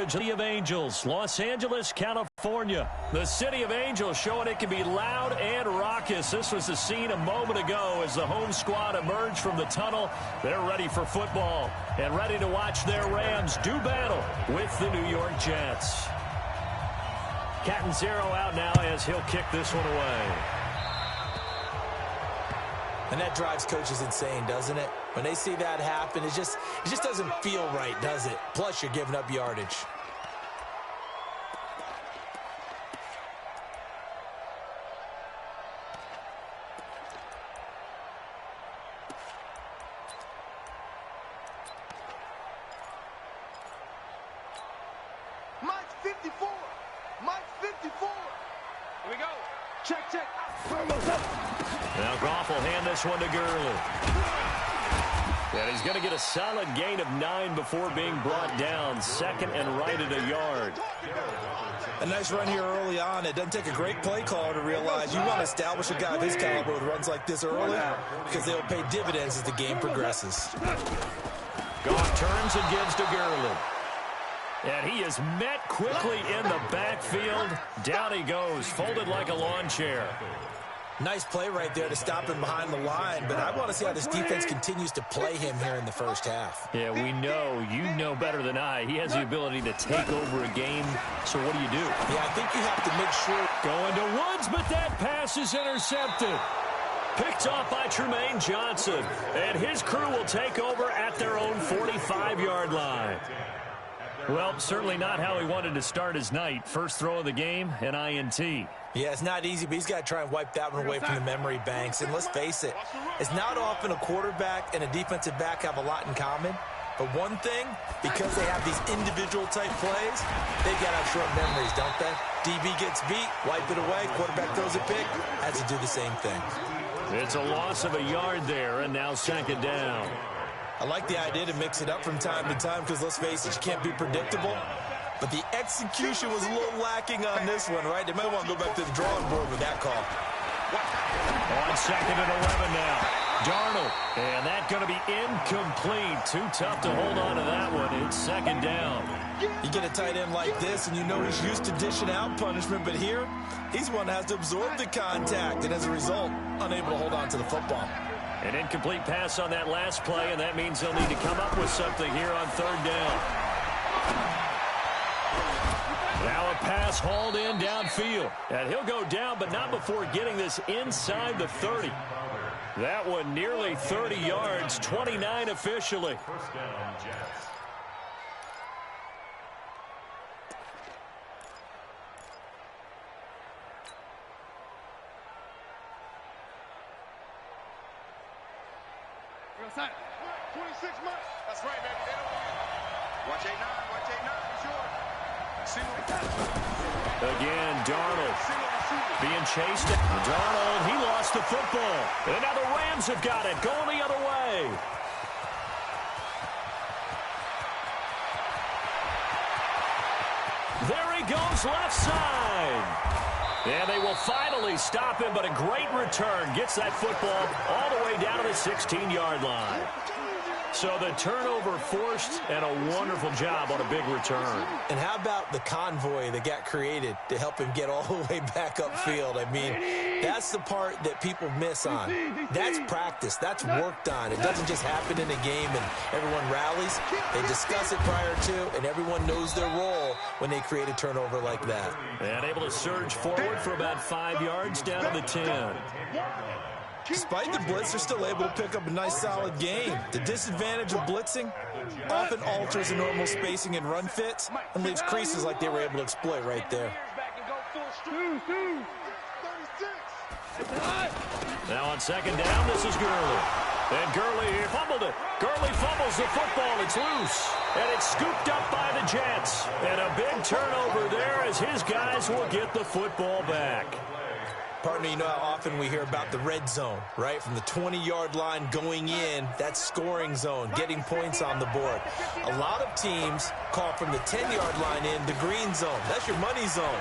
coverage of the Angels, Los Angeles, California. The City of Angels showing it can be loud and raucous. This was the scene a moment ago as the home squad emerged from the tunnel. They're ready for football and ready to watch their Rams do battle with the New York Jets. Catanzaro out now as he'll kick this one away. And that drives coaches insane, doesn't it? When they see that happen, it just doesn't feel right, does it? Plus, you're giving up yardage. Mike 54. Mike 54. Here we go. Check. Now Goff will hand this one to Gurley. And he's going to get a solid gain of 9 before being brought down. Second and right at a yard. A nice run here early on. It doesn't take a great play caller to realize you want to establish a guy of his caliber with runs like this early because they'll pay dividends as the game progresses. Goff turns and gives to Gurley. And he is met quickly in the backfield. Down he goes, folded like a lawn chair. Nice play right there to stop him behind the line, but I want to see how this defense continues to play him here in the first half. Yeah, we know. You know better than I. He has the ability to take over a game, so what do? Yeah, I think you have to make sure. Going to Woods, but that pass is intercepted. Picked off by Tremaine Johnson, and his crew will take over at their own 45-yard line. Well, certainly not how he wanted to start his night. First throw of the game, an INT. Yeah, it's not easy, but he's got to try and wipe that one away from the memory banks. And let's face it, it's not often a quarterback and a defensive back have a lot in common. But one thing, because they have these individual type plays, they've got to have short memories, don't they? DB gets beat, wipe it away, quarterback throws a pick, has to do the same thing. It's a loss of a yard there, and now second down. I like the idea to mix it up from time to time because, let's face it, you can't be predictable. But the execution was a little lacking on this one, right? They might want to go back to the drawing board with that call. On second and 11 now. Darnold, and that's going to be incomplete. Too tough to hold on to that one. It's second down. You get a tight end like this, and you know he's used to dishing out punishment, but here, he's one that has to absorb the contact, and as a result, unable to hold on to the football. An incomplete pass on that last play, and that means they'll need to come up with something here on third down. Now a pass hauled in downfield. And he'll go down, but not before getting this inside the 30. That one nearly 30 yards, 29 officially. Outside. 26 months. That's right, baby. They don't want it. Watch 8-9. Watch 8-9. It's yours. Again, Darnold being chased. Darnold, he lost the football. And now the Rams have got it, going the other way. There he goes, left side. And they will finally stop him, but a great return. Gets that football all the way down to the 16-yard line. So the turnover forced, and a wonderful job on a big return. And how about the convoy that got created to help him get all the way back upfield? I mean, that's the part that people miss on. That's practice. That's worked on. It doesn't just happen in a game and everyone rallies. They discuss it prior to, and everyone knows their role when they create a turnover like that. And able to surge forward for about 5 yards down to the 10. Despite the blitz, they're still able to pick up a nice, solid gain. The disadvantage of blitzing often alters the normal spacing and run fits and leaves creases like they were able to exploit right there. Now on second down, this is Gurley. And Gurley fumbled it. Gurley fumbles the football. It's loose. And it's scooped up by the Jets. And a big turnover there as his guys will get the football back. Partner, you know how often we hear about the red zone, right? From the 20-yard line going in, that's scoring zone, getting points on the board. A lot of teams call from the 10-yard line in the green zone. That's your money zone.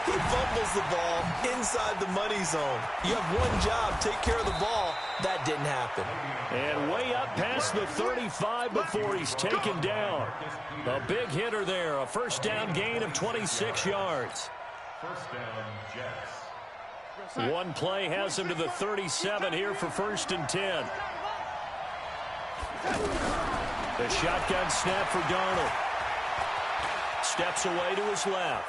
He fumbles the ball inside the money zone. You have one job, take care of the ball. That didn't happen. And way up past the 35 before he's taken down. A big hitter there, a first down gain of 26 yards. First down, Jets. One play has him to the 37 here for 1st and 10. The shotgun snap for Darnold. Steps away to his left.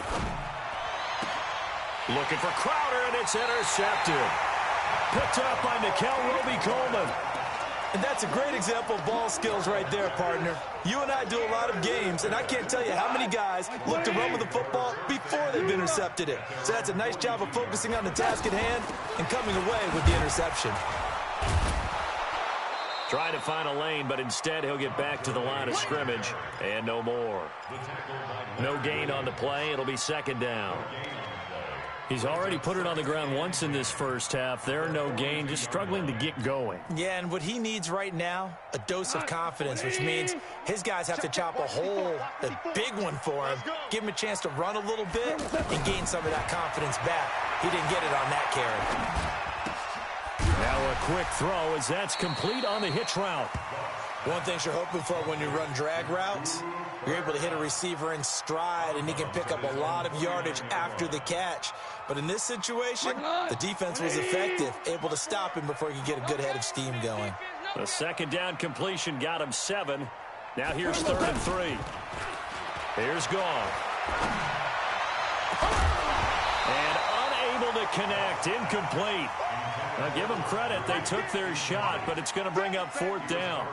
Looking for Crowder, and it's intercepted. Picked up by Nickel Roby-Coleman. And that's a great example of ball skills right there, partner. You and I do a lot of games, and I can't tell you how many guys look to run with the football before they've intercepted it. So that's a nice job of focusing on the task at hand and coming away with the interception. Trying to find a lane, but instead he'll get back to the line of scrimmage, and no more. No gain on the play. It'll be 2nd down. He's already put it on the ground once in this first half. There, no gain, just struggling to get going. Yeah, and what he needs right now, a dose of confidence, which means his guys have to chop a hole, a big one for him, give him a chance to run a little bit and gain some of that confidence back. He didn't get it on that carry. Now a quick throw as that's complete on the hitch route. One thing you're hoping for when you run drag routes, you're able to hit a receiver in stride, and he can pick up a lot of yardage after the catch. But in this situation, the defense was effective, able to stop him before he could get a good head of steam going. The 2nd down completion got him 7. Now here's 3rd and 3. Here's Goff. And unable to connect, incomplete. Now give them credit, they took their shot, but it's going to bring up 4th down.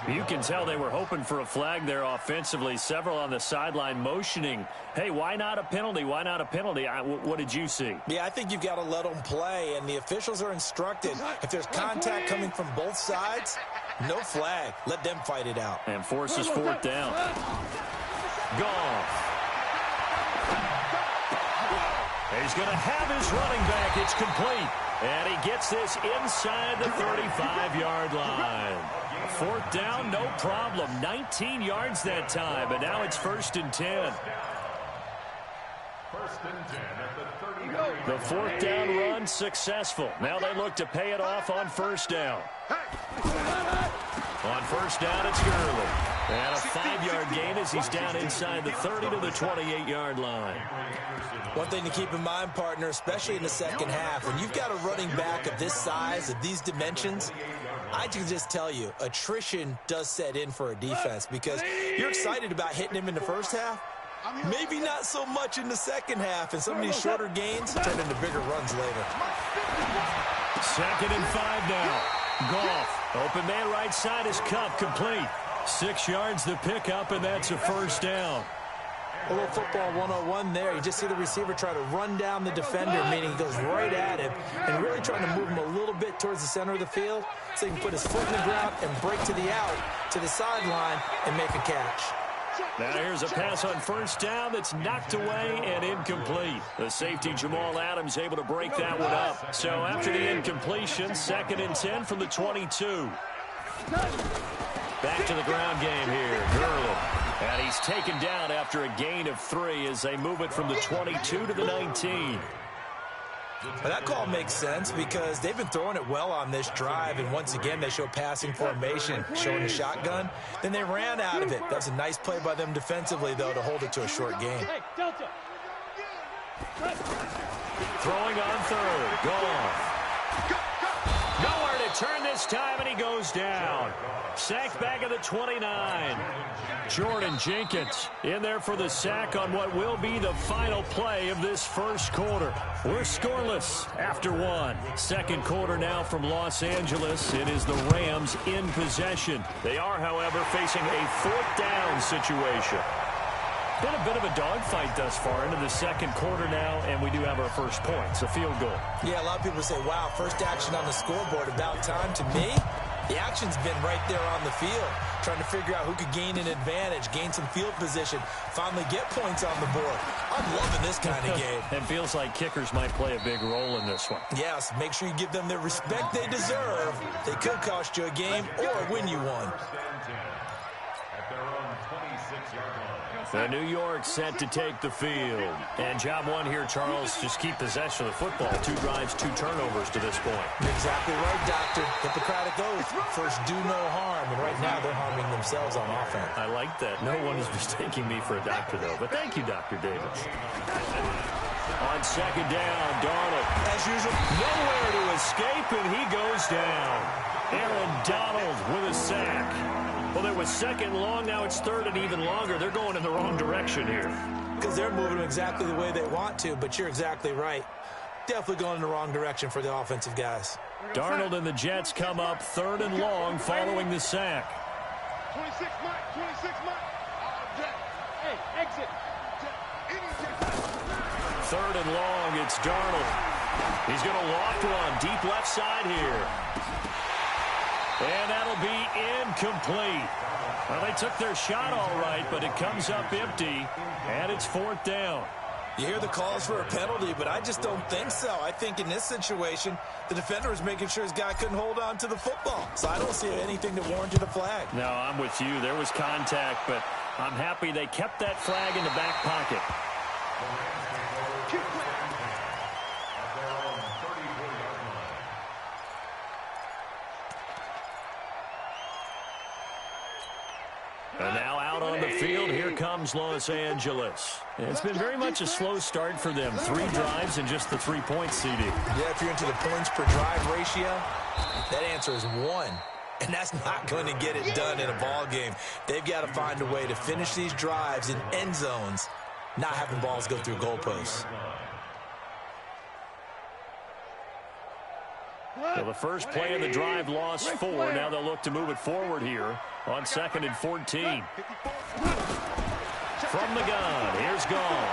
You can tell they were hoping for a flag there offensively. Several on the sideline motioning, hey, why not a penalty? Why not a penalty? What did you see? Yeah, I think you've got to let them play, and the officials are instructed. If there's contact coming from both sides, no flag. Let them fight it out. And forces 4th down. Goff. He's going to have his running back. It's complete. And he gets this inside the 35-yard line. 4th down, no problem. 19 yards that time, but now it's 1st and 10. 1st and 10 at the 30. The 4th down run successful. Now they look to pay it off on 1st down. On 1st down, it's Gurley. And a 5-yard gain as he's down inside the 30 to the 28-yard line. One thing to keep in mind, partner, especially in the second half, when you've got a running back of this size, of these dimensions, I can just tell you, attrition does set in for a defense because you're excited about hitting him in the first half. Maybe not so much in the second half, and some of these shorter gains turn into bigger runs later. 2nd and 5 now. Goff, open man right side is Cup, complete. 6 yards to pick up, and that's a 1st down. A little football 101 there. You just see the receiver try to run down the defender, meaning he goes right at him, and really trying to move him a little bit towards the center of the field so he can put his foot in the ground and break to the out, to the sideline, and make a catch. Now here's a pass on 1st down that's knocked away and incomplete. The safety Jamal Adams able to break that one up. So after the incompletion, 2nd and 10 from the 22. Back to the ground game here. Gurley. And he's taken down after a gain of 3 as they move it from the 22 to the 19. Well, that call makes sense because they've been throwing it well on this drive, and once again they show passing formation, showing the shotgun. Then they ran out of it. That's a nice play by them defensively, though, to hold it to a short gain. Throwing on 3rd. Goff. Nowhere to turn this time, and he goes down. Sacked back at the 29. Jordan Jenkins in there for the sack on what will be the final play of this first quarter. We're scoreless after 1. Second quarter now from Los Angeles. It is the Rams in possession. They are, however, facing a 4th down situation. Been a bit of a dogfight thus far into the second quarter now, and we do have our first points, a field goal. Yeah, a lot of people say, wow, first action on the scoreboard, about time. To me, the action's been right there on the field, trying to figure out who could gain an advantage, gain some field position, finally get points on the board. I'm loving this kind of game. It feels like kickers might play a big role in this one. Yes, make sure you give them the respect they deserve. They could cost you a game or win you one. At their own 26-yard line. The New York set to take the field. And job one here, Charles, just keep possession of the football. 2 drives, 2 turnovers to this point. Exactly right, Doctor. Hippocratic oath. First, do no harm. And right now, they're harming themselves on offense. I like that. No one is mistaking me for a doctor, though. But thank you, Dr. Davis. On second down, Darnold. As usual, Nowhere to escape, and he goes down. Aaron Donald with a sack. Well, it was second long. Now it's third and even longer. They're going in the wrong direction here. Because they're moving exactly the way they want to, but you're exactly right. Definitely going in the wrong direction for the offensive guys. Darnold and the Jets come up third and long following the sack. 26 Mike, 26 Mike. Hey, exit. Third and long, it's Darnold. He's going to loft one deep left side here. And that'll be incomplete. Well, they took their shot all right, but it comes up empty, and it's fourth down. You hear the calls for a penalty, but I just don't think so. I think in this situation, the defender was making sure his guy couldn't hold on to the football. So I don't see anything that warranted a flag. No, I'm with you. There was contact, but I'm happy they kept that flag in the back pocket. And now out on the field, here comes Los Angeles. It's been very much a slow start for them. 3 drives and just the 3 points, CD. Yeah, if you're into the points per drive ratio, that answer is 1. And that's not going to get it done in a ball game. They've got to find a way to finish these drives in end zones, not having balls go through goalposts. So the first play of the drive lost 4. Now they'll look to move it forward here on 2nd and 14. From the gun, here's Gone.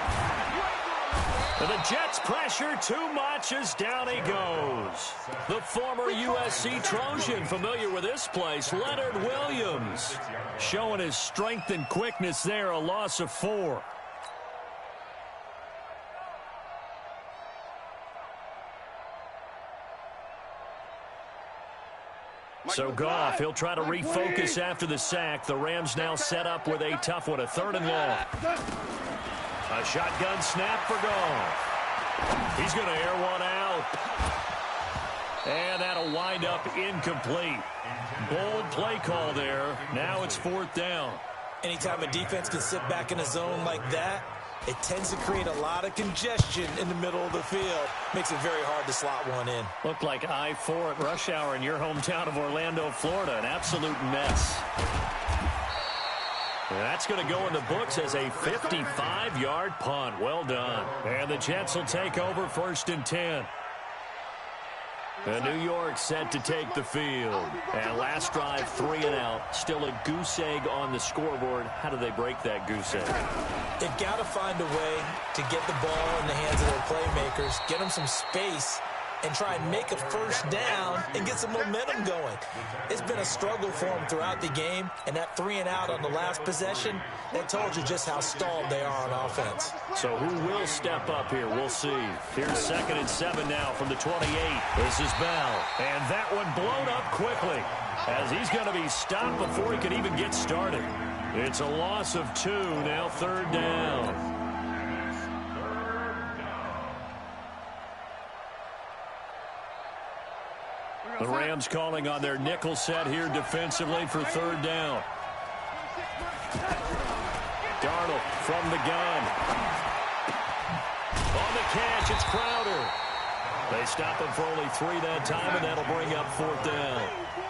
And the Jets pressure too much as down he goes. The former USC Trojan, familiar with this place, Leonard Williams, showing his strength and quickness there, a loss of 4. So Goff, he'll try to refocus after the sack. The Rams now set up with a tough one, a 3rd and long. A shotgun snap for Goff. He's going to air one out. And that'll wind up incomplete. Bold play call there. Now it's 4th down. Anytime a defense can sit back in a zone like that, it tends to create a lot of congestion in the middle of the field. Makes it very hard to slot one in. Looked like I-4 at rush hour in your hometown of Orlando, Florida. An absolute mess. That's going to go in the books as a 55-yard punt. Well done. And the Jets will take over 1st and 10. New York set to take the field. And last drive, 3 and out. Still a goose egg on the scoreboard. How do they break that goose egg? They've got to find a way to get the ball in the hands of their playmakers, get them some space, and try and make a first down and get some momentum going. It's been a struggle for them throughout the game, and that 3 and out on the last possession, that told you just how stalled they are on offense. So who will step up here? We'll see. Here's 2nd and 7 now from the 28. This is Bell, and that one blown up quickly as he's going to be stopped before he can even get started. It's a loss of 2, now 3rd down. The Rams calling on their nickel set here defensively for 3rd down. Darnold from the gun. On the catch, it's Crowder. They stop him for only 3 that time, and that'll bring up 4th down.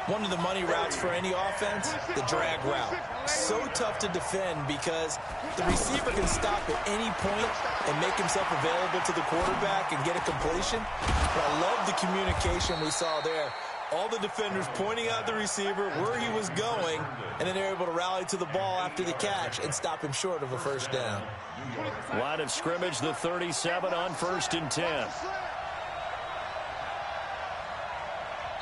One of the money routes for any offense, the drag route. So tough to defend because the receiver can stop at any point and make himself available to the quarterback and get a completion. But I love the communication we saw there. All the defenders pointing out the receiver where he was going, and then they're able to rally to the ball after the catch and stop him short of a first down. Line of scrimmage, the 37 on 1st and 10.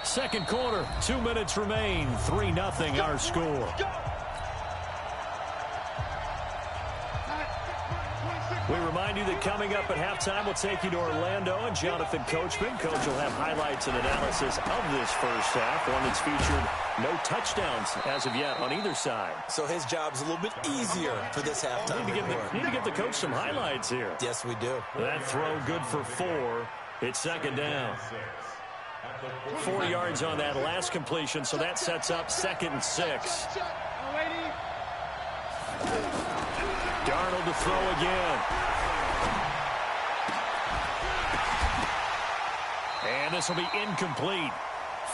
Second quarter, 2 minutes remain. 3-0 our score. 26 We remind you that coming up at halftime, we'll take you to Orlando and Jonathan Coachman. Coach will have highlights and analysis of this first half, one that's featured no touchdowns as of yet on either side. So his job's a little bit easier for this halftime. Need to give the coach some highlights here. Yes, we do. That throw good for 4. It's second down. 4 yards on that last completion, so that sets up 2nd and 6. Darnold to throw again. And this will be incomplete.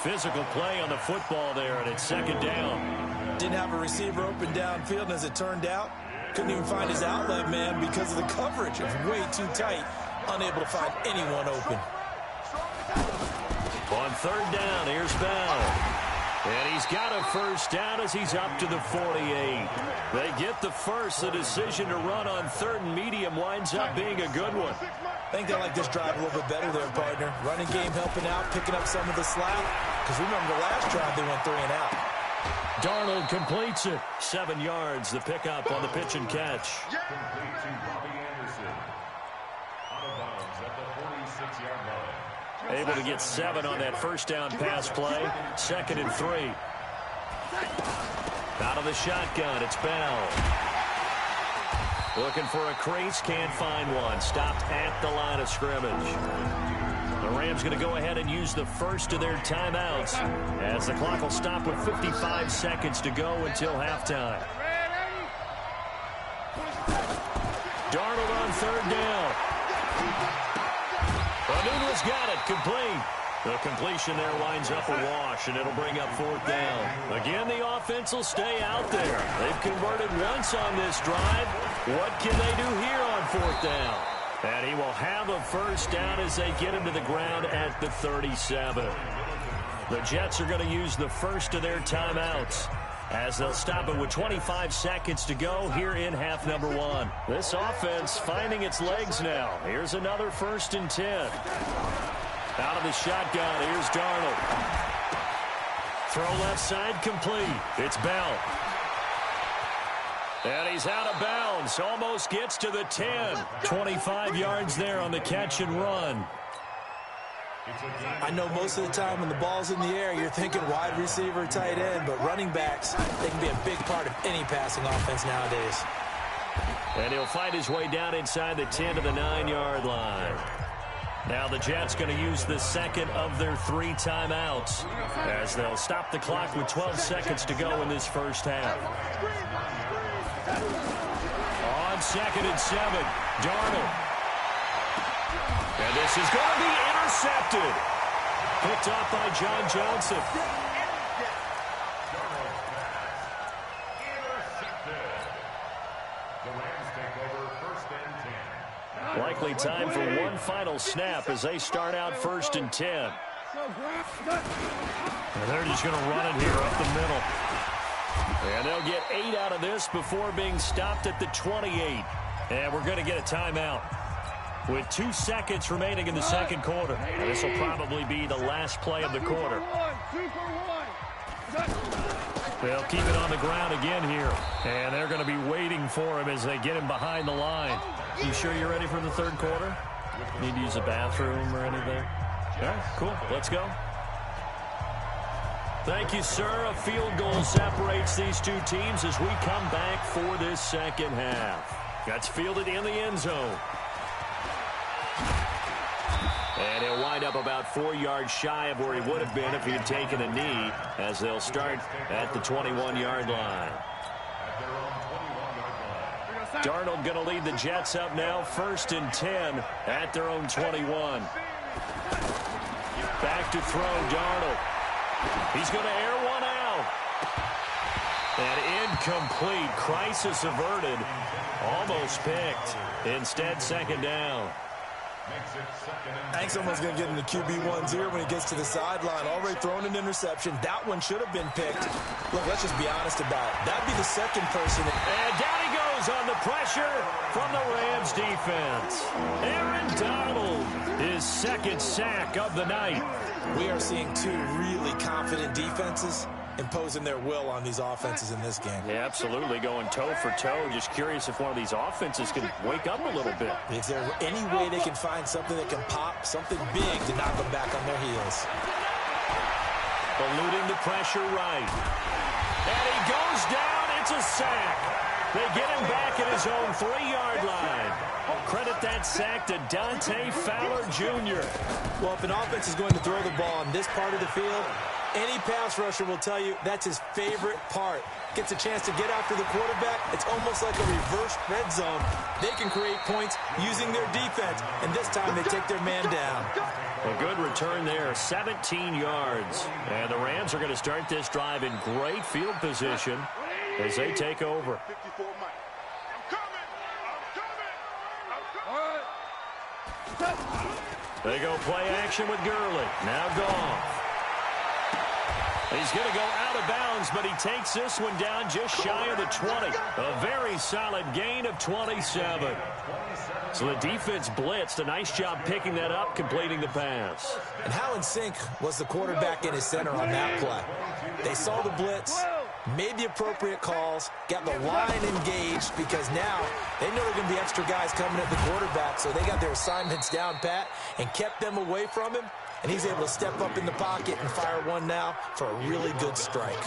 Physical play on the football there, and it's second down. Didn't have a receiver open downfield, and as it turned out, couldn't even find his outlet man because of the coverage. It was way too tight, unable to find anyone open. On third down, here's Bell. And he's got a first down as he's up to the 48. They get the first. The decision to run on 3rd and medium winds up being a good one. I think they like this drive a little bit better there, partner. Running game helping out, picking up some of the slack. Because remember the last drive, they went 3 and out. Darnold completes it. 7 yards, the pickup on the pitch and catch. Able to get 7 on that first down pass play. 2nd and 3. Out of the shotgun, it's Bell. Looking for a crease, can't find one. Stopped at the line of scrimmage. The Rams going to go ahead and use the first of their timeouts as the clock will stop with 55 seconds to go until halftime. Darnold on third down. Nunes got it, complete. The completion there winds up a wash, and it'll bring up 4th down. Again, the offense will stay out there. They've converted once on this drive. What can they do here on 4th down? And he will have a first down as they get him to the ground at the 37. The Jets are going to use the first of their timeouts as they'll stop it with 25 seconds to go here in half number 1. This offense finding its legs now. Here's another 1st and 10. Out of the shotgun, here's Darnold. Throw left side complete. It's Bell. And he's out of bounds. Almost gets to the 10. 25 yards there on the catch and run. I know most of the time when the ball's in the air, you're thinking wide receiver, tight end, but running backs, they can be a big part of any passing offense nowadays. And he'll find his way down inside the 10 to the 9-yard line. Now the Jets going to use the second of their 3 timeouts as they'll stop the clock with 12 seconds to go in this first half. On 2nd and 7, Darnold. And this is going to be intercepted. Picked off by John Johnson. Likely time for one final snap as they start out 1st and 10. And they're just going to run it here up the middle. And they'll get 8 out of this before being stopped at the 28. And we're going to get a timeout with 2 seconds remaining in the second quarter. And this will probably be the last play of the quarter. They'll keep it on the ground again here. And they're going to be waiting for him as they get him behind the line. You sure you're ready for the third quarter? Need to use a bathroom or anything? All right, cool. Let's go. Thank you, sir. A field goal separates these two teams as we come back for this second half. That's fielded in the end zone. And he'll wind up about 4 yards shy of where he would have been if he had taken a knee as they'll start at the 21-yard line. Darnold going to lead the Jets up now, 1st and 10 at their own 21. Back to throw, Darnold. He's going to air one out. And incomplete. Crisis averted. Almost picked. Instead, 2nd down. I think someone's going to get in the QB1s here when he gets to the sideline. Already thrown an interception. That one should have been picked. Look, let's just be honest about it. That'd be the second person. And down he goes on the pressure from the Rams defense. Aaron Donald, his 2nd sack of the night. We are seeing 2 really confident defenses imposing their will on these offenses in this game. Yeah, absolutely, going toe for toe. Just curious if one of these offenses can wake up a little bit. Is there any way they can find something that can pop, something big to knock them back on their heels? Eluding the pressure right. And he goes down. It's a sack. They get him back at his own 3-yard line. Credit that sack to Dante Fowler Jr. Well, if an offense is going to throw the ball on this part of the field, any pass rusher will tell you that's his favorite part. Gets a chance to get after the quarterback. It's almost like a reverse red zone. They can create points using their defense, and this time they take their man down. A good return there, 17 yards. And the Rams are going to start this drive in great field position as they take over. They go play action with Gurley. Now Goff. He's going to go out of bounds, but he takes this one down just shy of the 20. A very solid gain of 27. So the defense blitzed. A nice job picking that up, completing the pass. And how in sync was the quarterback and his center on that play? They saw the blitz, made the appropriate calls, got the line engaged because now they know there are going to be extra guys coming at the quarterback, so they got their assignments down pat and kept them away from him. And he's able to step up in the pocket and fire one now for a really good strike.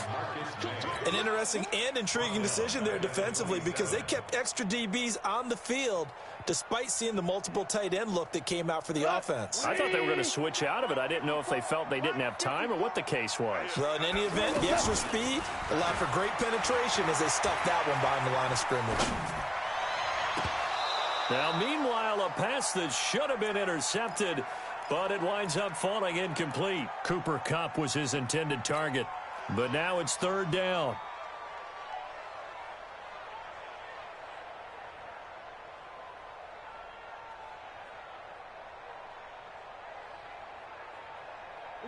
An interesting and intriguing decision there defensively because they kept extra DBs on the field despite seeing the multiple tight end look that came out for the offense. I thought they were going to switch out of it. I didn't know if they felt they didn't have time or what the case was. Well, in any event, the extra speed allowed for great penetration as they stuffed that one behind the line of scrimmage. Now, meanwhile, a pass that should have been intercepted, but it winds up falling incomplete. Cooper Kupp was his intended target, but now it's 3rd down.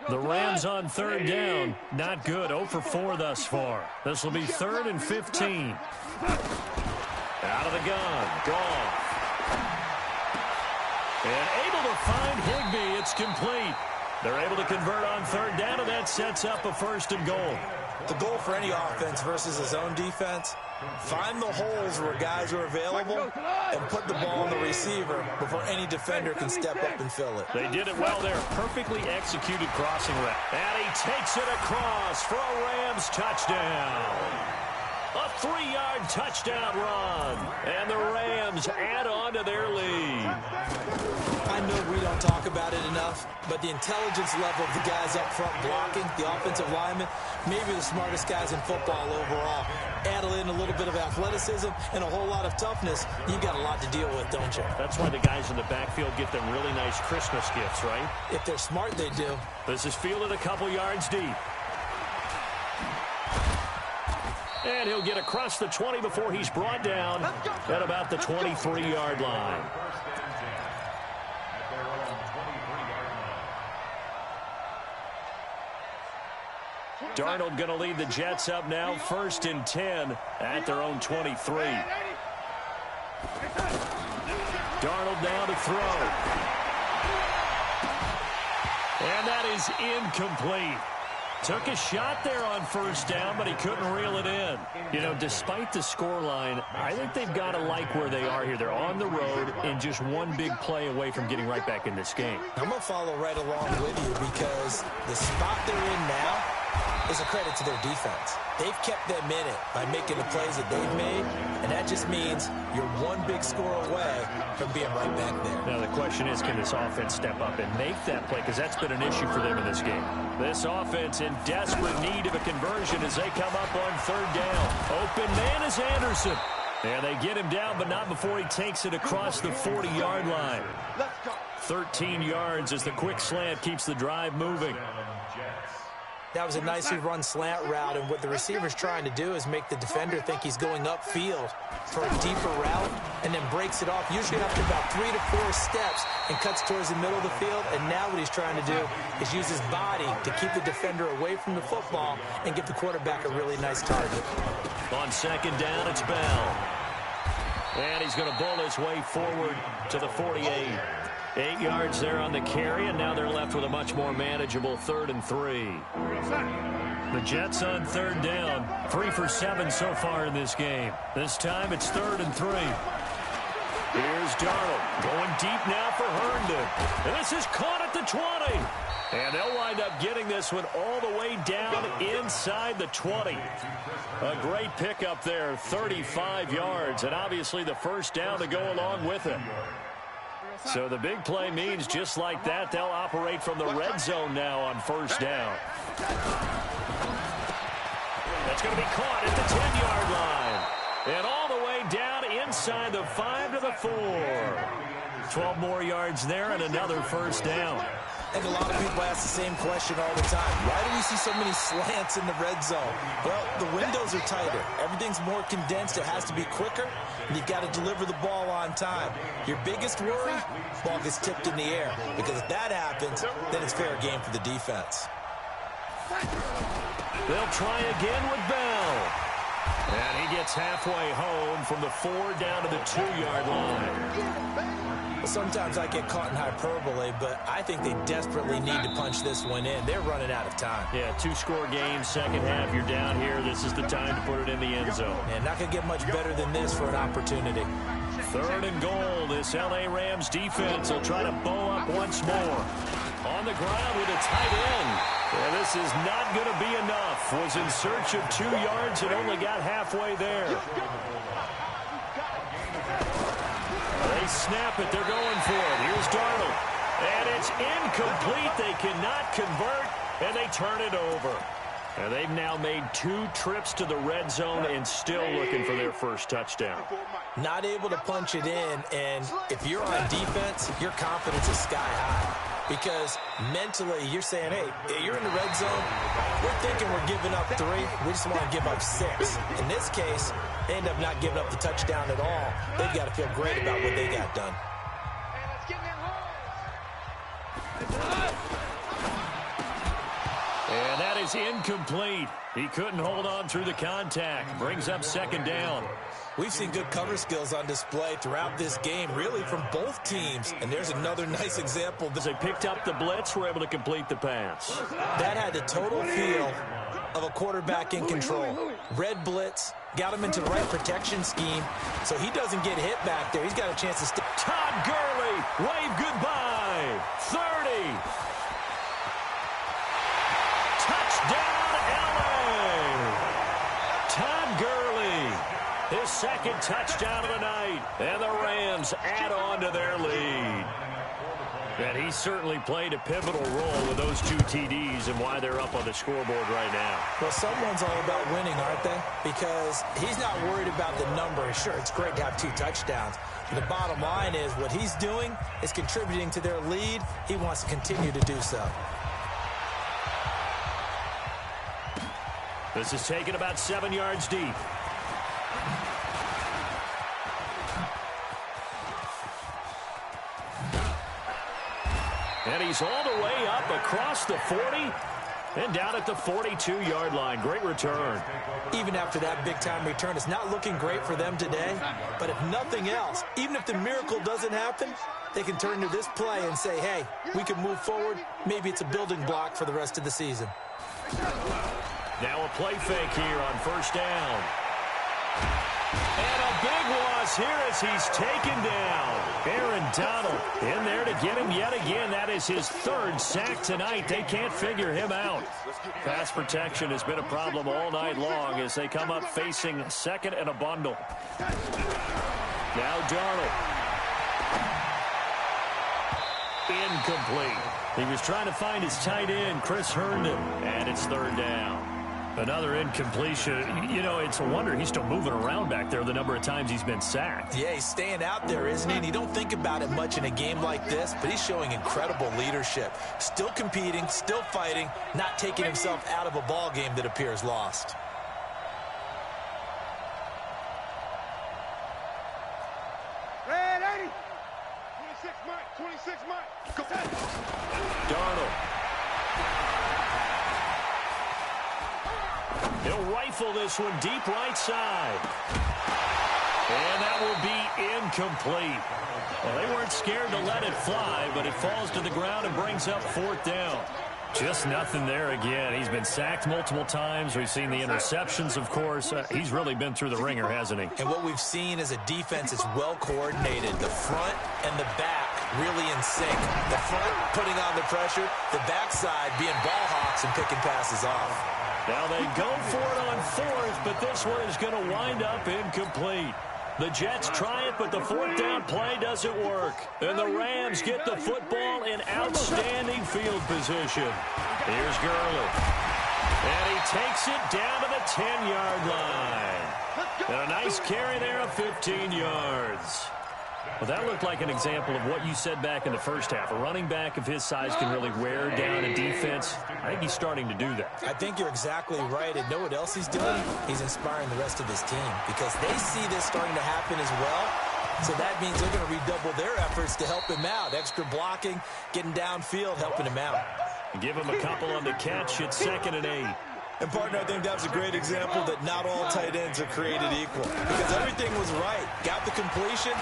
The Rams on 3rd down. Not good. 0 for 4 thus far. This will be 3rd and 15. Out of the gun. Goff. And able to find Higbee. It's complete. They're able to convert on 3rd down, and that sets up a 1st and goal. The goal for any offense versus his own defense, find the holes where guys are available and put the ball on the receiver before any defender can step up and fill it. They did it well there. Perfectly executed crossing route. And he takes it across for a Rams touchdown. A 3-yard touchdown run. And the Rams add on to their lead. I know we don't talk about it enough, but the intelligence level of the guys up front blocking, the offensive linemen, maybe the smartest guys in football overall. Add in a little bit of athleticism and a whole lot of toughness, you've got a lot to deal with, don't you? That's why the guys in the backfield get them really nice Christmas gifts, right? If they're smart, they do. This is fielded a couple yards deep. And he'll get across the 20 before he's brought down at about the 23-yard line. Darnold going to lead the Jets up now, 1st and 10 at their own 23. Darnold now to throw. And that is incomplete. Took a shot there on 1st down, but he couldn't reel it in. You know, despite the scoreline, I think they've got to like where they are here. They're on the road and just one big play away from getting right back in this game. I'm going to follow right along with you because the spot they're in now is a credit to their defense. They've kept them in it by making the plays that they've made, and that just means you're one big score away from being right back there. Now the question is, can this offense step up and make that play? Because that's been an issue for them in this game. This offense in desperate need of a conversion as they come up on 3rd down. Open man is Anderson. And they get him down, but not before he takes it across the 40-yard line. 13 yards as the quick slant keeps the drive moving. That was a nicely run slant route, and what the receiver's trying to do is make the defender think he's going upfield for a deeper route and then breaks it off, usually after about 3 to 4 steps, and cuts towards the middle of the field. And now what he's trying to do is use his body to keep the defender away from the football and give the quarterback a really nice target. On 2nd down, it's Bell. And he's going to bull his way forward to the 48. 8 yards there on the carry, and now they're left with a much more manageable 3rd and 3. The Jets on third down. 3 for 7 so far in this game. This time it's 3rd and 3. Here's Darnold going deep now for Herndon. And this is caught at the 20. And they'll wind up getting this one all the way down inside the 20. A great pickup there, 35 yards. And obviously the first down to go along with it. So the big play means just like that, they'll operate from the red zone now on first down. That's going to be caught at the 10-yard line. And all the way down inside the 5 to the 4. 12 more yards there and another first down. I think a lot of people ask the same question all the time. Why do we see so many slants in the red zone? Well, the windows are tighter. Everything's more condensed. It has to be quicker, and you've got to deliver the ball on time. Your biggest worry, ball gets tipped in the air. Because if that happens, then it's fair game for the defense. They'll try again with Bell. And he gets halfway home from the 4 down to the 2-yard line. Sometimes I get caught in hyperbole, but I think they desperately need to punch this one in. They're running out of time. Yeah, 2-score game, second half, you're down here. This is the time to put it in the end zone. And not going to get much better than this for an opportunity. 3rd and goal. This L.A. Rams defense will try to bow up once more. On the ground with a tight end. And this is not going to be enough. Was in search of 2 yards and only got halfway there. They snap it. They're going for it. Here's Darnold. And it's incomplete. They cannot convert, and they turn it over. And they've now made 2 trips to the red zone and still looking for their first touchdown. Not able to punch it in, and if you're on defense, your confidence is sky high. Because mentally, you're saying, hey, you're in the red zone. We're thinking we're giving up 3. We just want to give up 6. In this case, they end up not giving up the touchdown at all. They've got to feel great about what they got done. And that is incomplete. He couldn't hold on through the contact. Brings up 2nd down. We've seen good cover skills on display throughout this game, really from both teams. And there's another nice example. As they picked up the blitz, were able to complete the pass. That had the total feel of a quarterback in control. Red blitz, got him into the right protection scheme, so he doesn't get hit back there. He's got a chance to stay. Todd Gurley, wave goodbye. 30. Touchdown, LA. Todd Gurley, his 2nd touchdown of the night. And the Rams add on to their lead. And he certainly played a pivotal role with those 2 TDs and why they're up on the scoreboard right now. Well, someone's all about winning, aren't they? Because he's not worried about the number. Sure, it's great to have 2 touchdowns. But the bottom line is what he's doing is contributing to their lead. He wants to continue to do so. This is taken about 7 yards deep. And he's all the way up across the 40 and down at the 42-yard line. Great return. Even after that big-time return, it's not looking great for them today. But if nothing else, even if the miracle doesn't happen, they can turn to this play and say, hey, we can move forward. Maybe it's a building block for the rest of the season. Now a play fake here on first down. And a big loss here as he's taken down. Aaron Donald in there to get him yet again. That is his 3rd sack tonight. They can't figure him out. Pass protection has been a problem all night long as they come up facing 2nd and a bundle. Now Darnold. Incomplete. He was trying to find his tight end, Chris Herndon, and it's 3rd down. Another incompletion. You know, it's a wonder he's still moving around back there the number of times he's been sacked. Yeah, he's staying out there, isn't he? And you don't think about it much in a game like this, but he's showing incredible leadership. Still competing, still fighting, not taking himself out of a ball game that appears lost. Red 80. 26 Mike, 26 Mike. Go. Darnold. He'll rifle this one deep right side. And that will be incomplete. Well, they weren't scared to let it fly, but it falls to the ground and brings up 4th down. Just nothing there again. He's been sacked multiple times. We've seen the interceptions, of course. He's really been through the ringer, hasn't he? And what we've seen is a defense that's well coordinated. The front and the back really in sync. The front putting on the pressure, the backside being ball hawks and picking passes off. Now they go for it on fourth, but this one is going to wind up incomplete. The Jets try it, but the fourth down play doesn't work. And the Rams get the football in outstanding field position. Here's Gurley. And he takes it down to the 10-yard line. And a nice carry there of 15 yards. Well, that looked like an example of what you said back in the first half. A running back of his size can really wear down a defense. I think he's starting to do that. I think you're exactly right. And know what else he's doing? He's inspiring the rest of his team because they see this starting to happen as well. So that means they're going to redouble their efforts to help him out. Extra blocking, getting downfield, helping him out. Give him a couple on the catch. It's 2nd and 8. And, partner, I think that's a great example that not all tight ends are created equal because everything was right. Got the completion,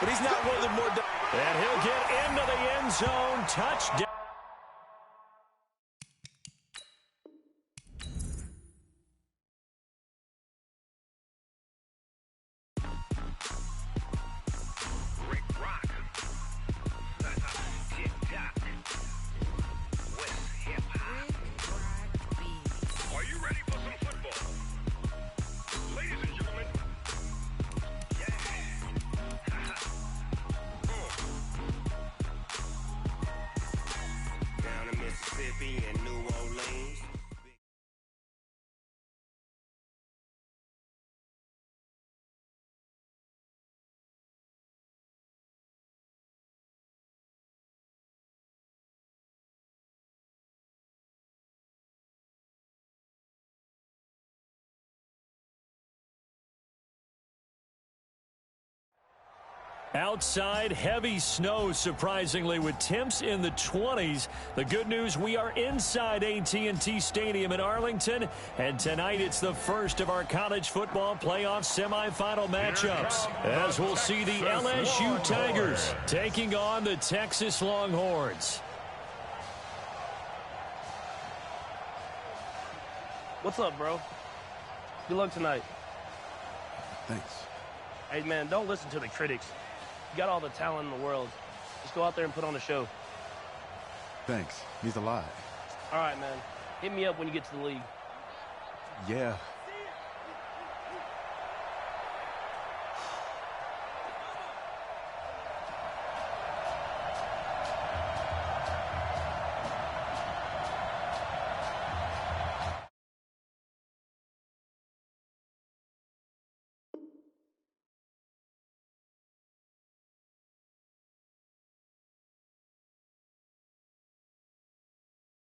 but he's not one of the more... And he'll get into the end zone. Touchdown. Outside, heavy snow, surprisingly, with temps in the 20s. The good news, we are inside AT&T Stadium in Arlington, and tonight it's the first of our college football playoff semifinal matchups, as we'll see the LSU Tigers taking on the Texas Longhorns. What's up, bro? Good luck tonight. Thanks. Hey, man, don't listen to the critics. You got all the talent in the world. Just go out there and put on a show. Thanks. Means a lot. All right, man. Hit me up when you get to the league. Yeah.